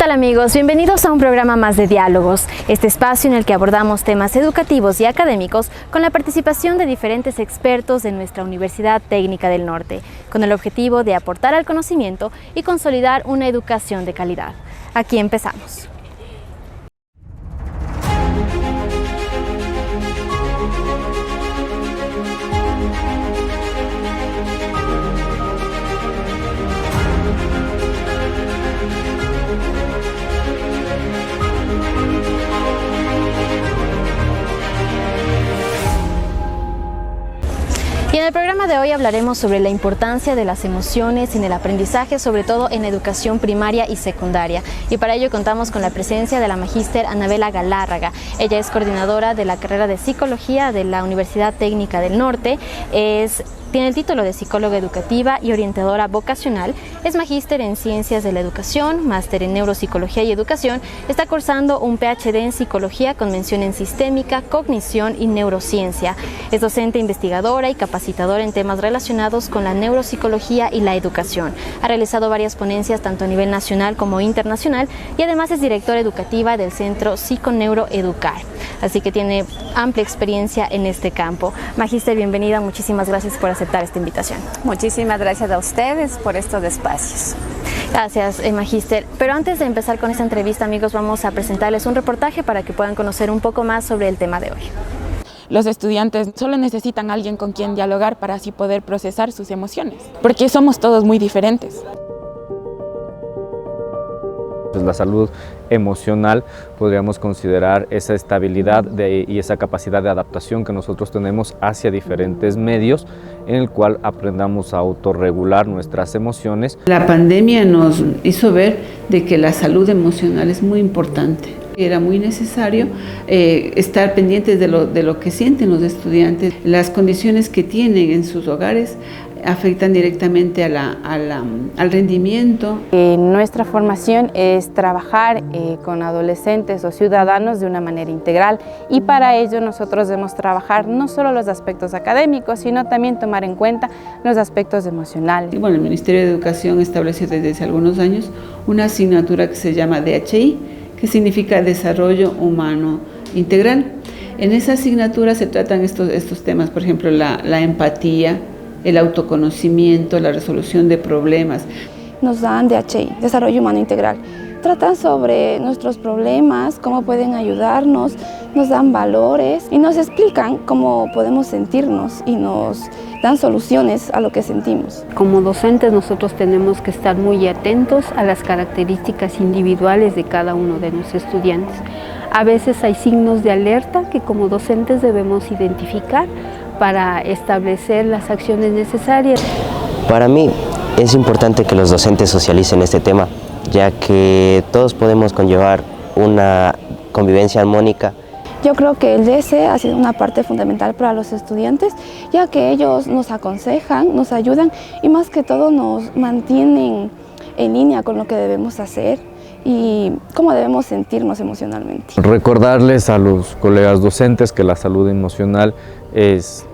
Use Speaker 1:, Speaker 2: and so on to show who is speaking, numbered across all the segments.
Speaker 1: tal amigos? Bienvenidos a un programa más de Diálogos, este espacio en el que abordamos temas educativos y académicos con la participación de diferentes expertos de nuestra Universidad Técnica del Norte, con el objetivo de aportar al conocimiento y consolidar una educación de calidad. Aquí empezamos. Y en el programa de hoy hablaremos sobre la importancia de las emociones en el aprendizaje, sobre todo en educación primaria y secundaria. Y para ello contamos con la presencia de la magíster Anabela Galárraga. Ella es coordinadora de la carrera de Psicología de la Universidad Técnica del Norte. Tiene el título de psicóloga educativa y orientadora vocacional, es magíster en Ciencias de la Educación, máster en Neuropsicología y Educación, está cursando un PhD en Psicología con mención en Sistémica, Cognición y Neurociencia. Es docente investigadora y capacitadora en temas relacionados con la neuropsicología y la educación. Ha realizado varias ponencias tanto a nivel nacional como internacional y además es directora educativa del Centro Psiconeuroeducar. Así que tiene amplia experiencia en este campo. Magíster, bienvenida, muchísimas gracias por aceptar esta invitación.
Speaker 2: Muchísimas gracias a ustedes por estos espacios.
Speaker 1: Gracias, magíster. Pero antes de empezar con esta entrevista, amigos, vamos a presentarles un reportaje para que puedan conocer un poco más sobre el tema de hoy.
Speaker 3: Los estudiantes solo necesitan a alguien con quien dialogar para así poder procesar sus emociones, porque somos todos muy diferentes.
Speaker 4: La salud emocional podríamos considerar esa estabilidad y esa capacidad de adaptación que nosotros tenemos hacia diferentes medios en el cual aprendamos a autorregular nuestras emociones.
Speaker 5: La pandemia nos hizo ver de que la salud emocional es muy importante. Era muy necesario estar pendientes de lo que sienten los estudiantes. Las condiciones que tienen en sus hogares afectan directamente al rendimiento.
Speaker 6: Nuestra formación es trabajar con adolescentes o ciudadanos de una manera integral y para ello nosotros debemos trabajar no solo los aspectos académicos, sino también tomar en cuenta los aspectos emocionales.
Speaker 5: Y bueno, el Ministerio de Educación estableció desde hace algunos años una asignatura que se llama DHI, que significa Desarrollo Humano Integral. En esa asignatura se tratan estos temas, por ejemplo, la empatía, el autoconocimiento, la resolución de problemas.
Speaker 7: Nos dan DHI, Desarrollo Humano Integral. Tratan sobre nuestros problemas, cómo pueden ayudarnos, nos dan valores y nos explican cómo podemos sentirnos y nos dan soluciones a lo que sentimos.
Speaker 8: Como docentes nosotros tenemos que estar muy atentos a las características individuales de cada uno de los estudiantes. A veces hay signos de alerta que como docentes debemos identificar para establecer las acciones necesarias.
Speaker 9: Para mí es importante que los docentes socialicen este tema, ya que todos podemos conllevar una convivencia armónica.
Speaker 7: Yo creo que el DS ha sido una parte fundamental para los estudiantes, ya que ellos nos aconsejan, nos ayudan y más que todo nos mantienen en línea con lo que debemos hacer y cómo debemos sentirnos emocionalmente.
Speaker 4: Recordarles a los colegas docentes que la salud emocional es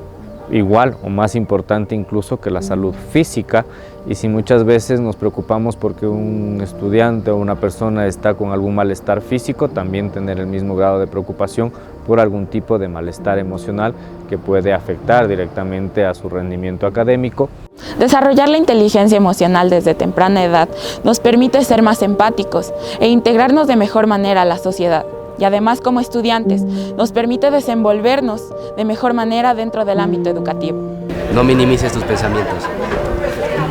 Speaker 4: igual o más importante incluso que la salud física, y si muchas veces nos preocupamos porque un estudiante o una persona está con algún malestar físico, también tener el mismo grado de preocupación por algún tipo de malestar emocional que puede afectar directamente a su rendimiento académico.
Speaker 3: Desarrollar la inteligencia emocional desde temprana edad nos permite ser más empáticos e integrarnos de mejor manera a la sociedad. Y además, como estudiantes, nos permite desenvolvernos de mejor manera dentro del ámbito educativo.
Speaker 10: No minimices tus pensamientos.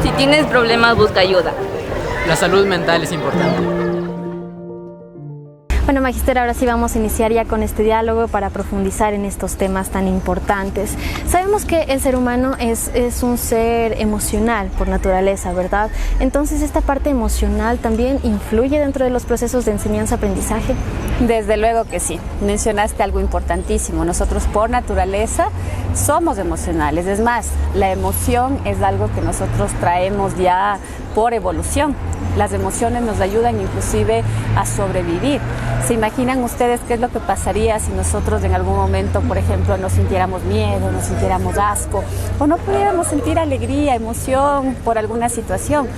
Speaker 11: Si tienes problemas, busca ayuda.
Speaker 12: La salud mental es importante.
Speaker 1: Bueno, magíster, ahora sí vamos a iniciar ya con este diálogo para profundizar en estos temas tan importantes. Sabemos que el ser humano es un ser emocional por naturaleza, ¿verdad? Entonces, ¿esta parte emocional también influye dentro de los procesos de enseñanza-aprendizaje?
Speaker 2: Desde luego que sí. Mencionaste algo importantísimo. Nosotros por naturaleza somos emocionales. Es más, la emoción es algo que nosotros traemos ya por evolución. Las emociones nos ayudan inclusive a sobrevivir. ¿Se imaginan ustedes qué es lo que pasaría si nosotros en algún momento, por ejemplo, no sintiéramos miedo, no sintiéramos asco o no pudiéramos sentir alegría, emoción por alguna situación?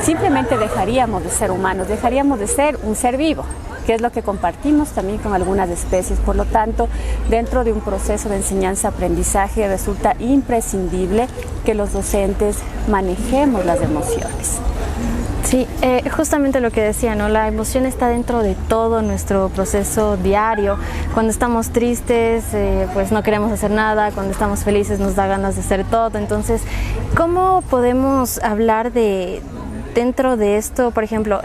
Speaker 2: simplemente dejaríamos de ser humanos, dejaríamos de ser un ser vivo, que es lo que compartimos también con algunas especies. Por lo tanto, dentro de un proceso de enseñanza-aprendizaje resulta imprescindible que los docentes manejemos las emociones.
Speaker 1: Sí, justamente lo que decía, ¿no? La emoción está dentro de todo nuestro proceso diario. Cuando estamos tristes, pues no queremos hacer nada. Cuando estamos felices nos da ganas de hacer todo. Entonces, ¿cómo podemos hablar dentro de esto, por ejemplo,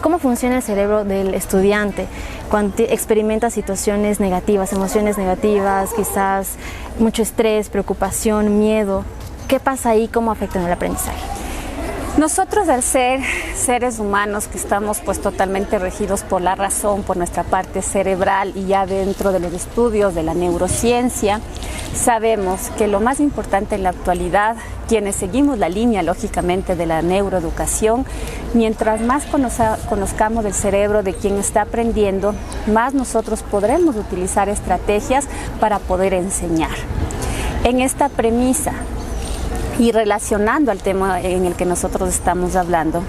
Speaker 1: cómo funciona el cerebro del estudiante cuando experimenta situaciones negativas, emociones negativas, quizás mucho estrés, preocupación, miedo? ¿Qué pasa ahí? ¿Cómo afecta en el aprendizaje?
Speaker 2: Nosotros, al ser seres humanos que estamos pues totalmente regidos por la razón, por nuestra parte cerebral, y ya dentro de los estudios de la neurociencia, sabemos que lo más importante en la actualidad, quienes seguimos la línea lógicamente de la neuroeducación, mientras más conozcamos el cerebro de quien está aprendiendo, más nosotros podremos utilizar estrategias para poder enseñar. En esta premisa, y relacionando al tema en el que nosotros estamos hablando,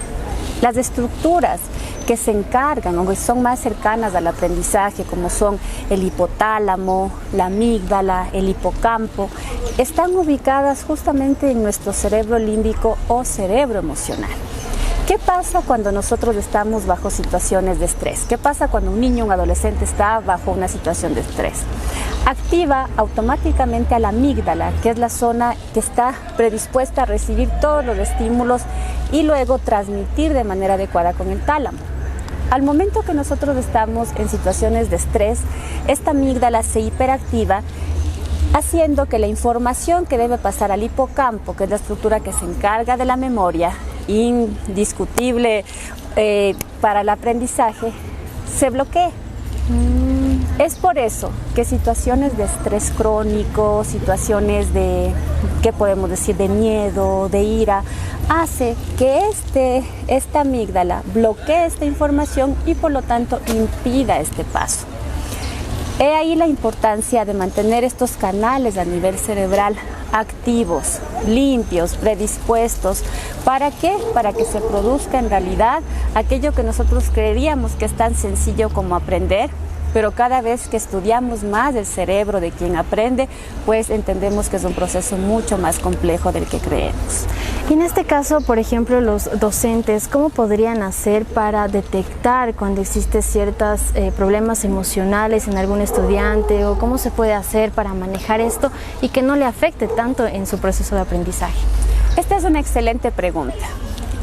Speaker 2: las estructuras que se encargan o que son más cercanas al aprendizaje, como son el hipotálamo, la amígdala, el hipocampo, están ubicadas justamente en nuestro cerebro límbico o cerebro emocional. ¿Qué pasa cuando nosotros estamos bajo situaciones de estrés? ¿Qué pasa cuando un niño o un adolescente está bajo una situación de estrés? Activa automáticamente a la amígdala, que es la zona que está predispuesta a recibir todos los estímulos y luego transmitir de manera adecuada con el tálamo. Al momento que nosotros estamos en situaciones de estrés, esta amígdala se hiperactiva, haciendo que la información que debe pasar al hipocampo, que es la estructura que se encarga de la memoria, indiscutible para el aprendizaje, se bloquee. Es por eso que situaciones de estrés crónico, situaciones de, ¿qué podemos decir?, de miedo, de ira, hace que esta amígdala bloquee esta información y por lo tanto impida este paso. He ahí la importancia de mantener estos canales a nivel cerebral activos, limpios, predispuestos. ¿Para qué? Para que se produzca en realidad aquello que nosotros creeríamos que es tan sencillo como aprender, pero cada vez que estudiamos más el cerebro de quien aprende, pues entendemos que es un proceso mucho más complejo del que creemos.
Speaker 1: Y en este caso, por ejemplo, los docentes, ¿cómo podrían hacer para detectar cuando existen ciertos problemas emocionales en algún estudiante, o cómo se puede hacer para manejar esto y que no le afecte tanto en su proceso de aprendizaje?
Speaker 2: Esta es una excelente pregunta.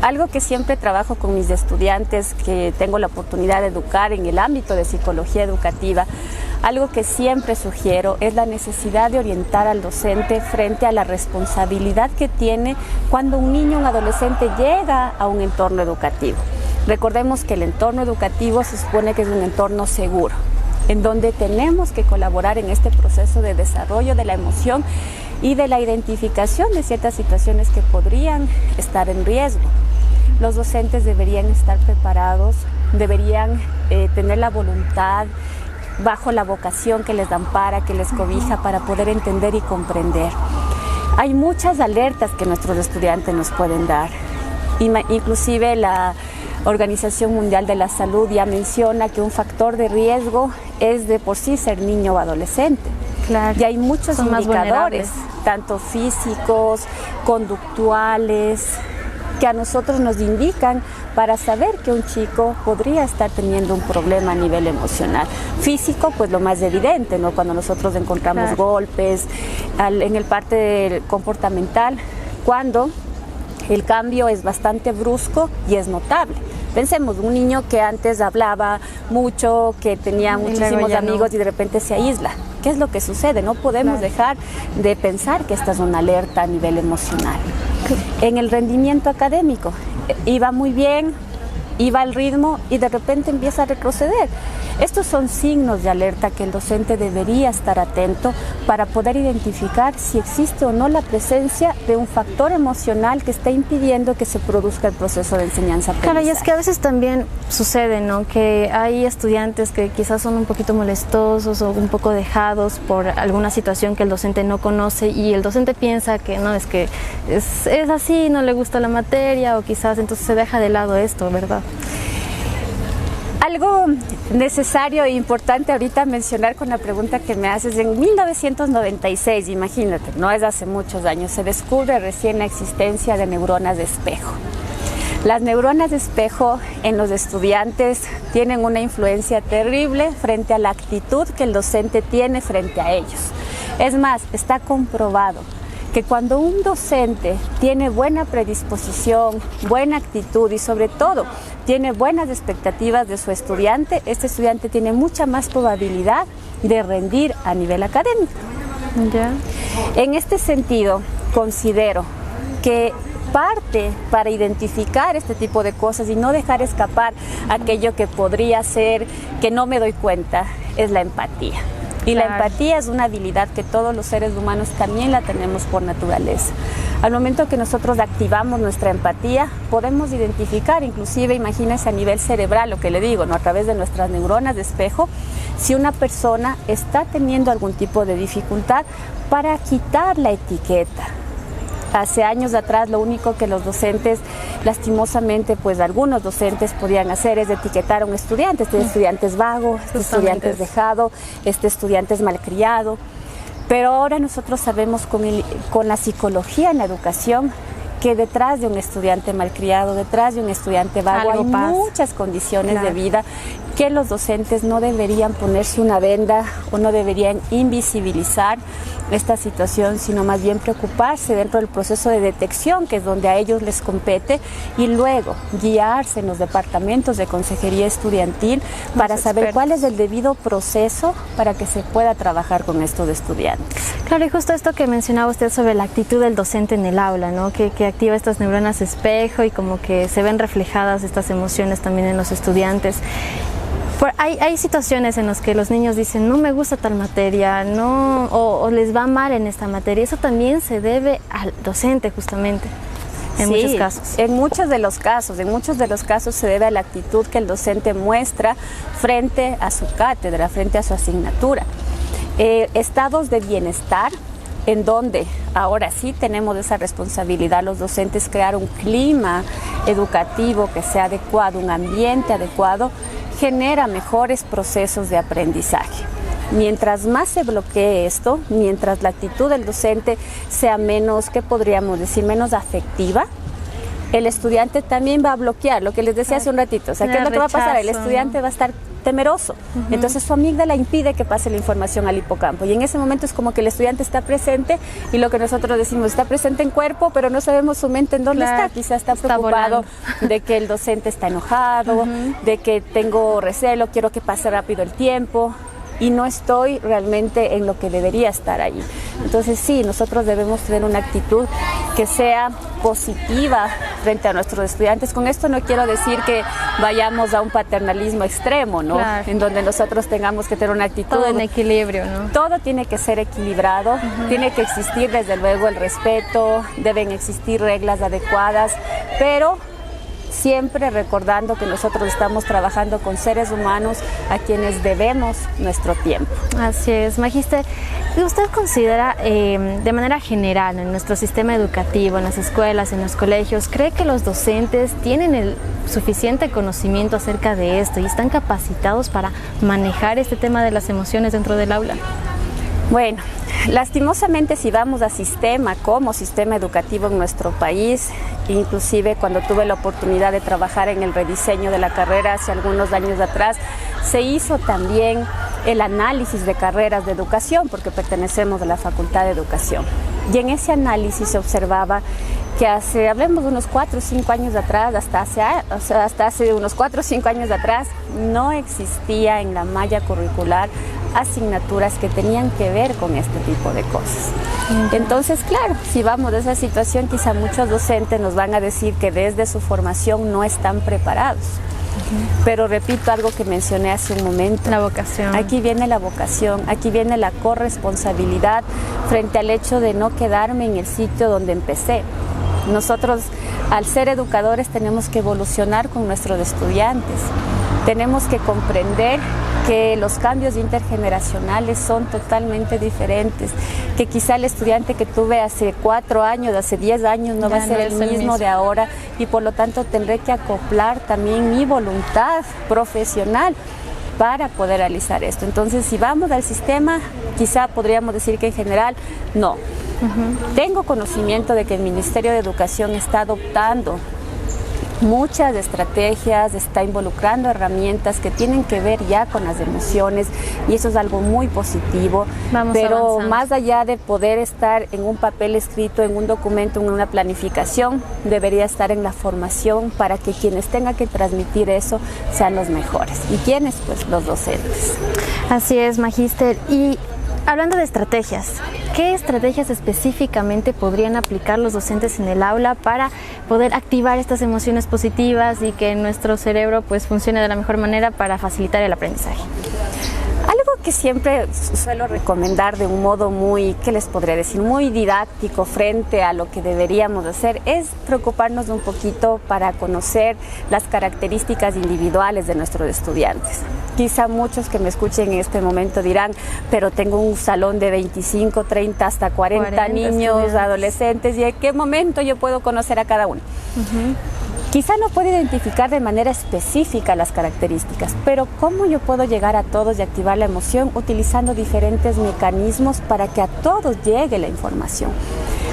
Speaker 2: Algo que siempre trabajo con mis estudiantes, que tengo la oportunidad de educar en el ámbito de psicología educativa, algo que siempre sugiero es la necesidad de orientar al docente frente a la responsabilidad que tiene cuando un niño o un adolescente llega a un entorno educativo. Recordemos que el entorno educativo se supone que es un entorno seguro, en donde tenemos que colaborar en este proceso de desarrollo de la emoción y de la identificación de ciertas situaciones que podrían estar en riesgo. Los docentes deberían estar preparados, deberían tener la voluntad, bajo la vocación que les ampara, que les cobija, para poder entender y comprender. Hay muchas alertas que nuestros estudiantes nos pueden dar. Inclusive la Organización Mundial de la Salud ya menciona que un factor de riesgo es de por sí ser niño o adolescente.
Speaker 1: Claro.
Speaker 2: Y hay muchos indicadores, tanto físicos, conductuales, que a nosotros nos indican para saber que un chico podría estar teniendo un problema a nivel emocional. Físico, pues lo más evidente, ¿no? Cuando nosotros encontramos golpes, en el parte comportamental, cuando el cambio es bastante brusco y es notable. Pensemos, un niño que antes hablaba mucho, que tenía muchísimos amigos y de repente se aísla. ¿Qué es lo que sucede? No podemos dejar de pensar que esta es una alerta a nivel emocional. En el rendimiento académico, iba muy bien, y va al ritmo y de repente empieza a retroceder. Estos son signos de alerta que el docente debería estar atento para poder identificar si existe o no la presencia de un factor emocional que está impidiendo que se produzca el proceso de enseñanza-aprendizaje.
Speaker 1: Claro, y es que a veces también sucede, ¿no?, que hay estudiantes que quizás son un poquito molestosos o un poco dejados por alguna situación que el docente no conoce y el docente piensa que no, es que es así, no le gusta la materia o quizás entonces se deja de lado esto, ¿verdad?
Speaker 2: Algo necesario e importante ahorita mencionar con la pregunta que me haces, en 1996, imagínate, no es hace muchos años, se descubre recién la existencia de neuronas de espejo. Las neuronas de espejo en los estudiantes tienen una influencia terrible frente a la actitud que el docente tiene frente a ellos. Es más, está comprobado que cuando un docente tiene buena predisposición, buena actitud y sobre todo tiene buenas expectativas de su estudiante, este estudiante tiene mucha más probabilidad de rendir a nivel académico.
Speaker 1: ¿Ya?
Speaker 2: En este sentido, considero que parte para identificar este tipo de cosas y no dejar escapar aquello que podría ser que no me doy cuenta es la empatía. Y la empatía es una habilidad que todos los seres humanos también la tenemos por naturaleza. Al momento que nosotros activamos nuestra empatía, podemos identificar, inclusive imagínense a nivel cerebral, lo que le digo, ¿no?, a través de nuestras neuronas de espejo, si una persona está teniendo algún tipo de dificultad para quitar la etiqueta. Hace años atrás lo único que los docentes, lastimosamente, pues algunos docentes podían hacer es etiquetar a un estudiante. Este estudiante es vago, este estudiante es dejado, este estudiante es malcriado. Pero ahora nosotros sabemos con la psicología en la educación que detrás de un estudiante malcriado, detrás de un estudiante vago, hay muchas condiciones de vida que los docentes no deberían ponerse una venda o no deberían invisibilizar esta situación, sino más bien preocuparse dentro del proceso de detección, que es donde a ellos les compete, y luego guiarse en los departamentos de consejería estudiantil para saber cuál es el debido proceso para que se pueda trabajar con estos estudiantes.
Speaker 1: Claro, y justo esto que mencionaba usted sobre la actitud del docente en el aula, ¿no?, que activa estas neuronas espejo y como que se ven reflejadas estas emociones también en los estudiantes. Hay situaciones en las que los niños dicen, no me gusta tal materia, no, o les va mal en esta materia. Eso también se debe al docente, justamente, en muchos casos. En muchos de los casos se debe a la actitud que el docente muestra frente a su cátedra, frente a su asignatura. Estados de bienestar, en donde ahora sí tenemos esa responsabilidad los docentes, crear un clima educativo que sea adecuado, un ambiente adecuado, genera mejores procesos de aprendizaje. Mientras más se bloquee esto, mientras la actitud del docente sea menos, ¿qué podríamos decir?, menos afectiva, el estudiante también va a bloquear, lo que les decía hace un ratito. O sea, ¿qué es lo que va a pasar? El estudiante va a estar temeroso. Entonces su amígdala impide que pase la información al hipocampo. Y en ese momento es como que el estudiante está presente y lo que nosotros decimos, está presente en cuerpo, pero no sabemos su mente en dónde está. Quizá está preocupado de que el docente está enojado, de que tengo recelo, quiero que pase rápido el tiempo. Y no estoy realmente en lo que debería estar allí. Entonces sí, nosotros debemos tener una actitud que sea positiva frente a nuestros estudiantes. Con esto no quiero decir que vayamos a un paternalismo extremo, ¿no? Claro. En donde nosotros tengamos que tener una actitud... Todo en equilibrio, ¿no?
Speaker 2: Todo tiene que ser equilibrado, tiene que existir desde luego el respeto, deben existir reglas adecuadas, pero siempre recordando que nosotros estamos trabajando con seres humanos a quienes debemos nuestro tiempo.
Speaker 1: Así es, Magíster. ¿Usted considera de manera general en nuestro sistema educativo, en las escuelas, en los colegios, cree que los docentes tienen el suficiente conocimiento acerca de esto y están capacitados para manejar este tema de las emociones dentro del aula?
Speaker 2: Bueno, lastimosamente si vamos a sistema como sistema educativo en nuestro país, inclusive cuando tuve la oportunidad de trabajar en el rediseño de la carrera hace algunos años atrás, se hizo también el análisis de carreras de educación, porque pertenecemos a la Facultad de Educación. Y en ese análisis se observaba que hablemos de unos 4 o 5 años atrás, hasta hace unos 4 o 5 años atrás, no existía en la malla curricular asignaturas que tenían que ver con este tipo de cosas. Entonces, claro, si vamos de esa situación, quizá muchos docentes nos van a decir que desde su formación no están preparados. Pero repito algo que mencioné hace un momento.
Speaker 1: La vocación.
Speaker 2: Aquí viene la vocación, aquí viene la corresponsabilidad frente al hecho de no quedarme en el sitio donde empecé. Nosotros, al ser educadores, tenemos que evolucionar con nuestros estudiantes. Tenemos que comprender que los cambios intergeneracionales son totalmente diferentes, que quizá el estudiante que tuve hace 4 años, hace 10 años, no va a ser el mismo de ahora, y por lo tanto tendré que acoplar también mi voluntad profesional para poder realizar esto. Entonces, si vamos al sistema, quizá podríamos decir que en general, no. Tengo conocimiento de que el Ministerio de Educación está adoptando muchas estrategias, está involucrando herramientas que tienen que ver ya con las emociones, y eso es algo muy positivo. Pero avanzando. Más allá de poder estar en un papel escrito, en un documento, en una planificación, debería estar en la formación para que quienes tengan que transmitir eso sean los mejores. ¿Y quiénes? Pues los docentes.
Speaker 1: Así es, Magíster. Y hablando de estrategias, ¿qué estrategias específicamente podrían aplicar los docentes en el aula para poder activar estas emociones positivas y que nuestro cerebro pues funcione de la mejor manera para facilitar el aprendizaje?
Speaker 2: Algo que siempre suelo recomendar de un modo muy, ¿qué les podría decir?, muy didáctico frente a lo que deberíamos hacer, es preocuparnos un poquito para conocer las características individuales de nuestros estudiantes. Quizá muchos que me escuchen en este momento dirán, pero tengo un salón de 25, 30, hasta 40 niños, adolescentes, ¿y en qué momento yo puedo conocer a cada uno? Quizá no puedo identificar de manera específica las características, pero ¿cómo yo puedo llegar a todos y activar la emoción utilizando diferentes mecanismos para que a todos llegue la información?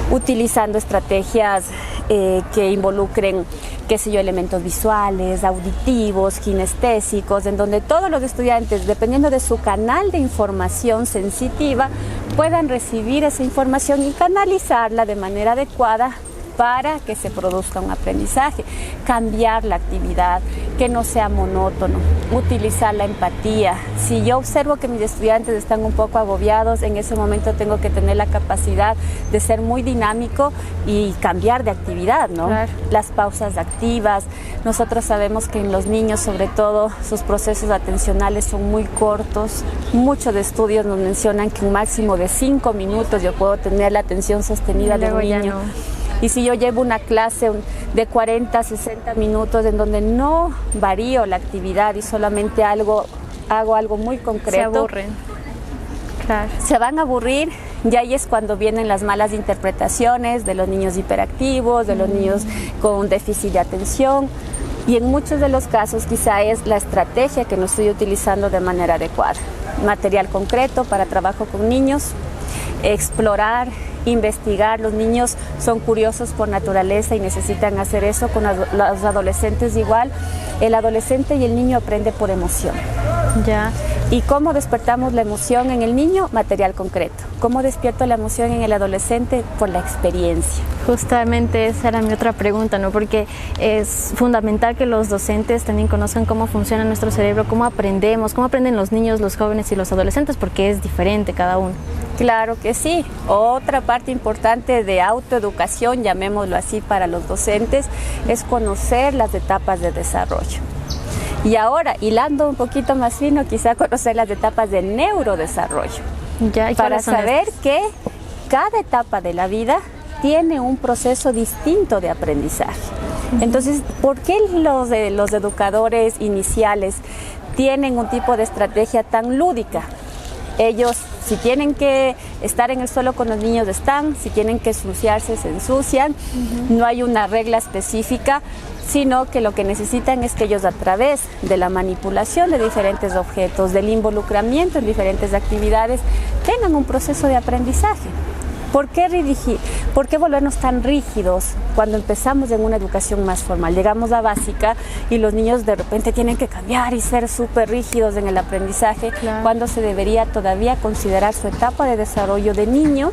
Speaker 2: Utilizando estrategias que involucren, qué sé yo, elementos visuales, auditivos, kinestésicos, en donde todos los estudiantes, dependiendo de su canal de información sensitiva, puedan recibir esa información y canalizarla de manera adecuada para que se produzca un aprendizaje, cambiar la actividad, que no sea monótono, utilizar la empatía. Si yo observo que mis estudiantes están un poco agobiados, en ese momento tengo que tener la capacidad de ser muy dinámico y cambiar de actividad, ¿no? Claro. Las pausas activas. Nosotros sabemos que en los niños, sobre todo, sus procesos atencionales son muy cortos. Muchos de estudios nos mencionan que un máximo de 5 minutos yo puedo tener la atención sostenida de un niño. Y si yo llevo una clase de 40, 60 minutos en donde no varío la actividad y solamente hago algo muy concreto,
Speaker 1: se aburren. Claro.
Speaker 2: Se van a aburrir, y ahí es cuando vienen las malas interpretaciones de los niños hiperactivos, de los niños con déficit de atención. Y en muchos de los casos quizá es la estrategia que no estoy utilizando de manera adecuada. Material concreto para trabajo con niños, explorar, investigar. Los niños son curiosos por naturaleza y necesitan hacer eso. Con los adolescentes igual. El adolescente y el niño aprende por emoción.
Speaker 1: Ya.
Speaker 2: ¿Y cómo despertamos la emoción en el niño? Material concreto. ¿Cómo despierto la emoción en el adolescente? Por la experiencia.
Speaker 1: Justamente esa era mi otra pregunta, ¿no? Porque es fundamental que los docentes también conozcan cómo funciona nuestro cerebro, cómo aprendemos, cómo aprenden los niños, los jóvenes y los adolescentes, porque es diferente cada uno.
Speaker 2: Claro que sí. Otra parte importante de autoeducación, llamémoslo así para los docentes, es conocer las etapas de desarrollo. Y ahora, hilando un poquito más fino, quizá conocer las etapas de neurodesarrollo.
Speaker 1: Ya,
Speaker 2: para saber que cada etapa de la vida tiene un proceso distinto de aprendizaje. Entonces, ¿por qué los educadores iniciales tienen un tipo de estrategia tan lúdica? Ellos, si tienen que estar en el suelo con los niños, están. Si tienen que ensuciarse, se ensucian. No hay una regla específica, sino que lo que necesitan es que ellos, a través de la manipulación de diferentes objetos, del involucramiento en diferentes actividades, tengan un proceso de aprendizaje. ¿Por qué volvernos tan rígidos cuando empezamos en una educación más formal? Llegamos a básica y los niños de repente tienen que cambiar y ser súper rígidos en el aprendizaje, claro, cuando se debería todavía considerar su etapa de desarrollo de niño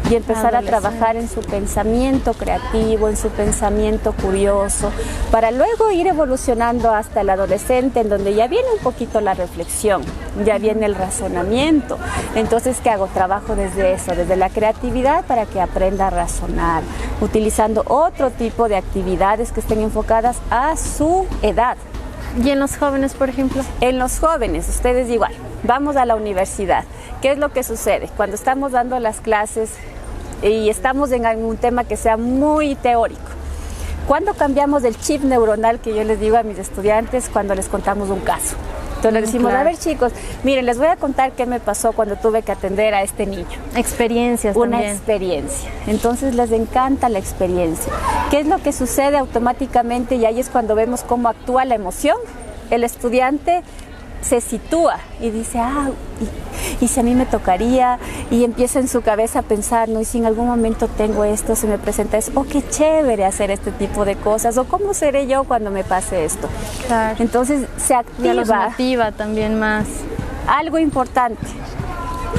Speaker 2: y empezar a trabajar en su pensamiento creativo, en su pensamiento curioso, para luego ir evolucionando hasta el adolescente, en donde ya viene un poquito la reflexión, ya viene el razonamiento. Entonces, ¿qué hago? Trabajo desde eso, desde la creatividad, para que aprenda a razonar, utilizando otro tipo de actividades que estén enfocadas a su edad.
Speaker 1: ¿Y en los jóvenes, por ejemplo?
Speaker 2: En los jóvenes, ustedes igual, vamos a la universidad. ¿Qué es lo que sucede? Cuando estamos dando las clases y estamos en algún tema que sea muy teórico, ¿cuándo cambiamos el chip neuronal que yo les digo a mis estudiantes cuando les contamos un caso? Entonces les decimos,
Speaker 1: claro.
Speaker 2: A ver chicos, miren, les voy a contar qué me pasó cuando tuve que atender a este niño.
Speaker 1: Experiencias
Speaker 2: Una
Speaker 1: también.
Speaker 2: experiencia. Entonces les encanta la experiencia. ¿Qué es lo que sucede automáticamente? Y ahí es cuando vemos cómo actúa la emoción. El estudiante se sitúa y dice, y si a mí me tocaría, y empieza en su cabeza a pensar, no, y si en algún momento tengo esto, se me presenta eso, qué chévere hacer este tipo de cosas, o cómo seré yo cuando me pase esto.
Speaker 1: Claro.
Speaker 2: Entonces se activa.
Speaker 1: Ya los motiva también más.
Speaker 2: Algo importante,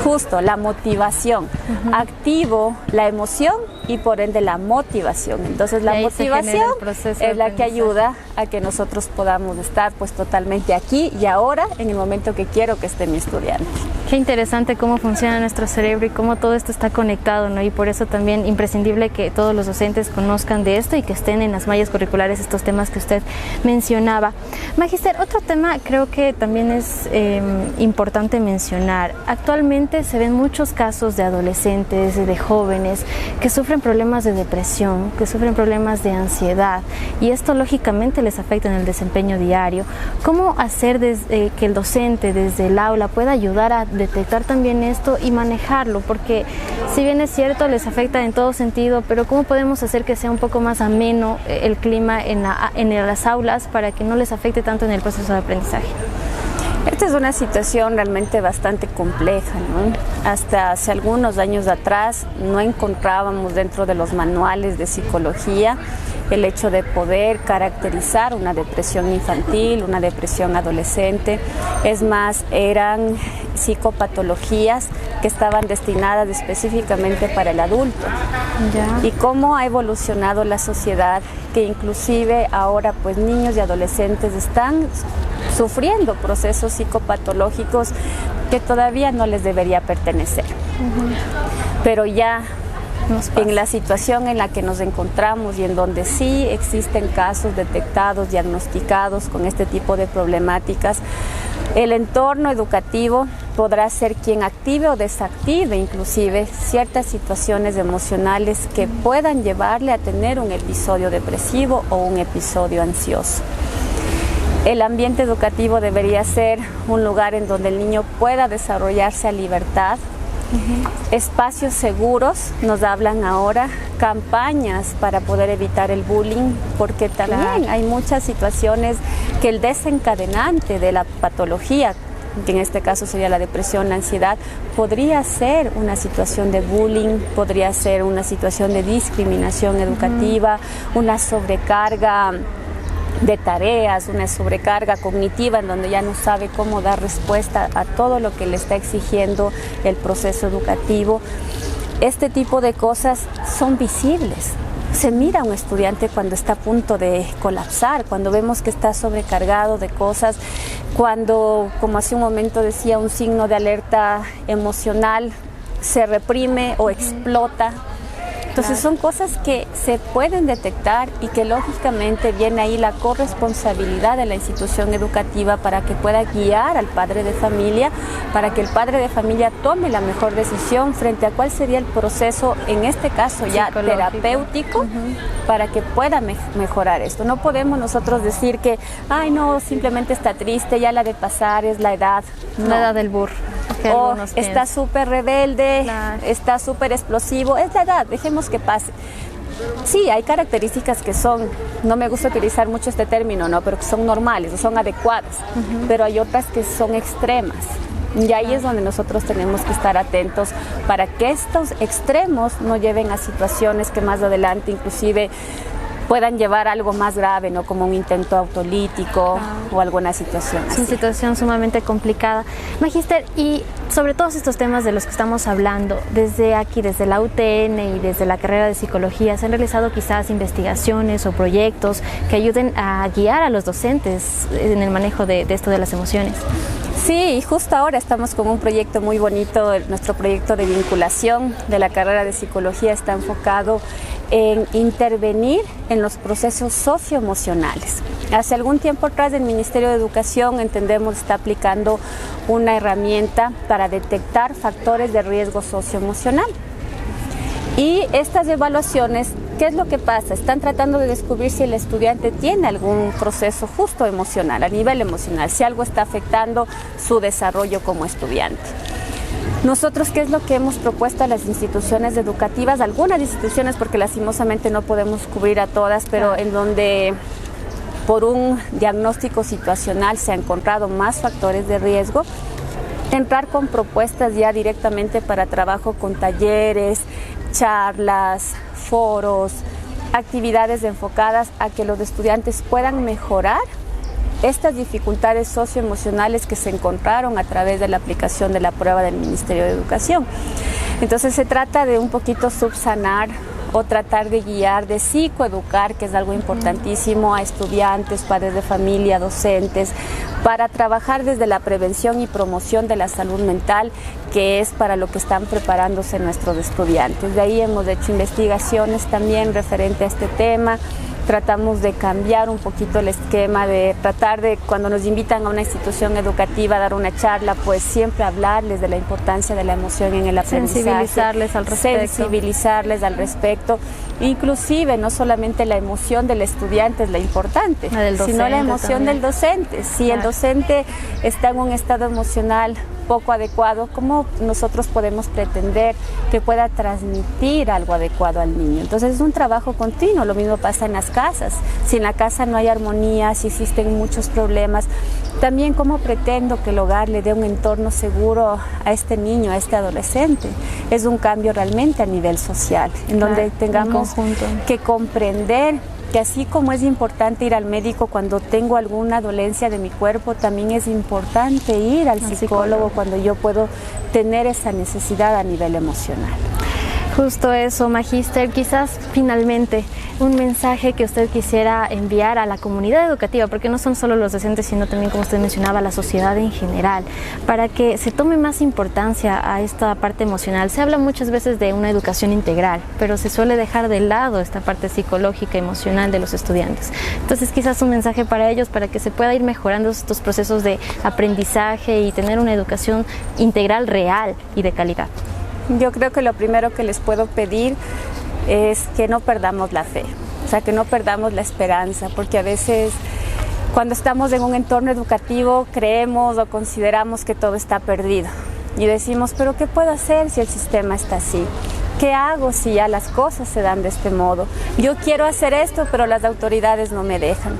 Speaker 2: justo la motivación. Activo la emoción y por ende la motivación. Entonces la motivación es la que ayuda a que nosotros podamos estar pues totalmente aquí y ahora en el momento que quiero que esté mi estudiante.
Speaker 1: Qué interesante cómo funciona nuestro cerebro y cómo todo esto está conectado, ¿no? Y por eso también imprescindible que todos los docentes conozcan de esto y que estén en las mallas curriculares estos temas que usted mencionaba. Magister, otro tema creo que también es importante mencionar. Actualmente se ven muchos casos de adolescentes, de jóvenes que sufren problemas de depresión, que sufren problemas de ansiedad y esto lógicamente les afecta en el desempeño diario. ¿Cómo hacer que el docente desde el aula pueda ayudar a detectar también esto y manejarlo? Porque si bien es cierto les afecta en todo sentido, pero ¿cómo podemos hacer que sea un poco más ameno el clima en las aulas para que no les afecte tanto en el proceso de aprendizaje?
Speaker 2: Esta es una situación realmente bastante compleja, ¿no? Hasta hace algunos años atrás no encontrábamos dentro de los manuales de psicología el hecho de poder caracterizar una depresión infantil, una depresión adolescente. Es más, eran psicopatologías que estaban destinadas específicamente para el adulto. Ya. Y cómo ha evolucionado la sociedad, que inclusive ahora pues niños y adolescentes están sufriendo procesos psicopatológicos que todavía no les debería pertenecer. Pero ya en la situación en la que nos encontramos y en donde sí existen casos detectados, diagnosticados con este tipo de problemáticas, el entorno educativo podrá ser quien active o desactive inclusive ciertas situaciones emocionales que puedan llevarle a tener un episodio depresivo o un episodio ansioso. El ambiente educativo debería ser un lugar en donde el niño pueda desarrollarse a libertad. Espacios seguros, nos hablan ahora, campañas para poder evitar el bullying, porque también hay muchas situaciones que el desencadenante de la patología, que en este caso sería la depresión, la ansiedad, podría ser una situación de bullying, podría ser una situación de discriminación educativa, una sobrecarga de tareas, una sobrecarga cognitiva en donde ya no sabe cómo dar respuesta a todo lo que le está exigiendo el proceso educativo. Este tipo de cosas son visibles. Se mira a un estudiante cuando está a punto de colapsar, cuando vemos que está sobrecargado de cosas, cuando, como hace un momento decía, un signo de alerta emocional se reprime o explota. Entonces son cosas que se pueden detectar y que lógicamente viene ahí la corresponsabilidad de la institución educativa para que pueda guiar al padre de familia, para que el padre de familia tome la mejor decisión frente a cuál sería el proceso, en este caso ya terapéutico, para que pueda mejorar esto. No podemos nosotros decir que, ay no, simplemente está triste, ya la de pasar es la edad. No.
Speaker 1: La edad del burro.
Speaker 2: O está súper rebelde, está súper explosivo, es la edad, dejemos que pase. Sí, hay características que son, no me gusta utilizar mucho este término, ¿no? Pero que son normales, o son adecuadas, pero hay otras que son extremas. Y ahí es donde nosotros tenemos que estar atentos para que estos extremos no lleven a situaciones que más adelante inclusive puedan llevar a algo más grave, ¿no? Como un intento autolítico o alguna situación así.
Speaker 1: Es una situación sumamente complicada. Magíster, y sobre todos estos temas de los que estamos hablando, desde aquí, desde la UTN y desde la carrera de psicología, ¿se han realizado quizás investigaciones o proyectos que ayuden a guiar a los docentes en el manejo de esto de las emociones?
Speaker 2: Sí, justo ahora estamos con un proyecto muy bonito, nuestro proyecto de vinculación de la carrera de psicología está enfocado en intervenir en los procesos socioemocionales. Hace algún tiempo atrás el Ministerio de Educación, entendemos, está aplicando una herramienta para detectar factores de riesgo socioemocional. Y estas evaluaciones, ¿qué es lo que pasa? Están tratando de descubrir si el estudiante tiene algún proceso justo emocional, a nivel emocional, si algo está afectando su desarrollo como estudiante. Nosotros, ¿qué es lo que hemos propuesto a las instituciones educativas? Algunas instituciones, porque lastimosamente no podemos cubrir a todas, pero en donde por un diagnóstico situacional se han encontrado más factores de riesgo, entrar con propuestas ya directamente para trabajo con talleres, charlas, foros, actividades enfocadas a que los estudiantes puedan mejorar estas dificultades socioemocionales que se encontraron a través de la aplicación de la prueba del Ministerio de Educación. Entonces se trata de un poquito subsanar o tratar de guiar, de psicoeducar, que es algo importantísimo, a estudiantes, padres de familia, docentes, para trabajar desde la prevención y promoción de la salud mental, que es para lo que están preparándose nuestros estudiantes. De ahí hemos hecho investigaciones también referente a este tema. Tratamos de cambiar un poquito el esquema, de tratar de, cuando nos invitan a una institución educativa a dar una charla, pues siempre hablarles de la importancia de la emoción en el aprendizaje.
Speaker 1: Sensibilizarles al respecto.
Speaker 2: Sensibilizarles al respecto. Inclusive, no solamente la emoción del estudiante es la importante, sino la emoción del docente. Si el docente está en un estado emocional poco adecuado, ¿cómo nosotros podemos pretender que pueda transmitir algo adecuado al niño? Entonces es un trabajo continuo. Lo mismo pasa en las casas. Si en la casa no hay armonía, si existen muchos problemas, también cómo pretendo que el hogar le dé un entorno seguro a este niño, a este adolescente. Es un cambio realmente a nivel social, en donde tengamos que comprender que así como es importante ir al médico cuando tengo alguna dolencia de mi cuerpo, también es importante ir al psicólogo cuando yo puedo tener esa necesidad a nivel emocional.
Speaker 1: Justo eso, Magíster. Quizás finalmente un mensaje que usted quisiera enviar a la comunidad educativa, porque no son solo los docentes, sino también, como usted mencionaba, la sociedad en general, para que se tome más importancia a esta parte emocional. Se habla muchas veces de una educación integral, pero se suele dejar de lado esta parte psicológica, emocional de los estudiantes. Entonces, quizás un mensaje para ellos, para que se pueda ir mejorando estos procesos de aprendizaje y tener una educación integral real y de calidad.
Speaker 2: Yo creo que lo primero que les puedo pedir es que no perdamos la fe, o sea, que no perdamos la esperanza, porque a veces cuando estamos en un entorno educativo creemos o consideramos que todo está perdido y decimos, pero ¿qué puedo hacer si el sistema está así? ¿Qué hago si ya las cosas se dan de este modo? Yo quiero hacer esto, pero las autoridades no me dejan.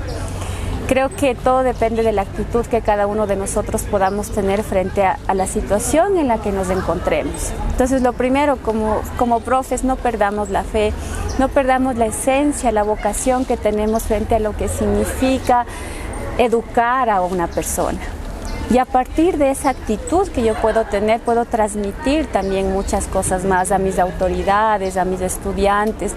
Speaker 2: Creo que todo depende de la actitud que cada uno de nosotros podamos tener frente a la situación en la que nos encontremos. Entonces, lo primero como profes, no perdamos la fe, no perdamos la esencia, la vocación que tenemos frente a lo que significa educar a una persona. Y a partir de esa actitud que yo puedo tener, puedo transmitir también muchas cosas más a mis autoridades, a mis estudiantes,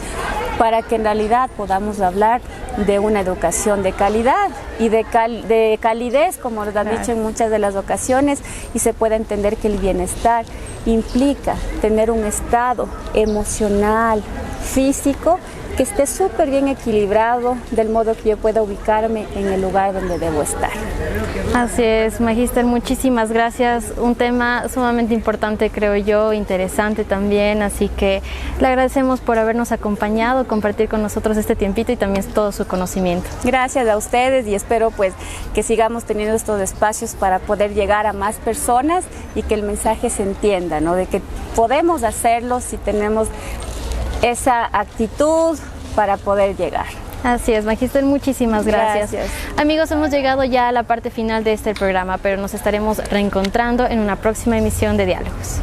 Speaker 2: para que en realidad podamos hablar de una educación de calidad y de calidez, como nos han dicho en muchas de las ocasiones, y se pueda entender que el bienestar implica tener un estado emocional, físico, que esté súper bien equilibrado, del modo que yo pueda ubicarme en el lugar donde debo estar.
Speaker 1: Así es, Magíster, muchísimas gracias. Un tema sumamente importante, creo yo, interesante también, así que le agradecemos por habernos acompañado, compartir con nosotros este tiempito y también todo su conocimiento.
Speaker 2: Gracias a ustedes y espero pues que sigamos teniendo estos espacios para poder llegar a más personas y que el mensaje se entienda, ¿no? De que podemos hacerlo si tenemos esa actitud para poder llegar.
Speaker 1: Así es, Magíster, muchísimas gracias. Amigos, hemos llegado ya a la parte final de este programa, pero nos estaremos reencontrando en una próxima emisión de Diálogos.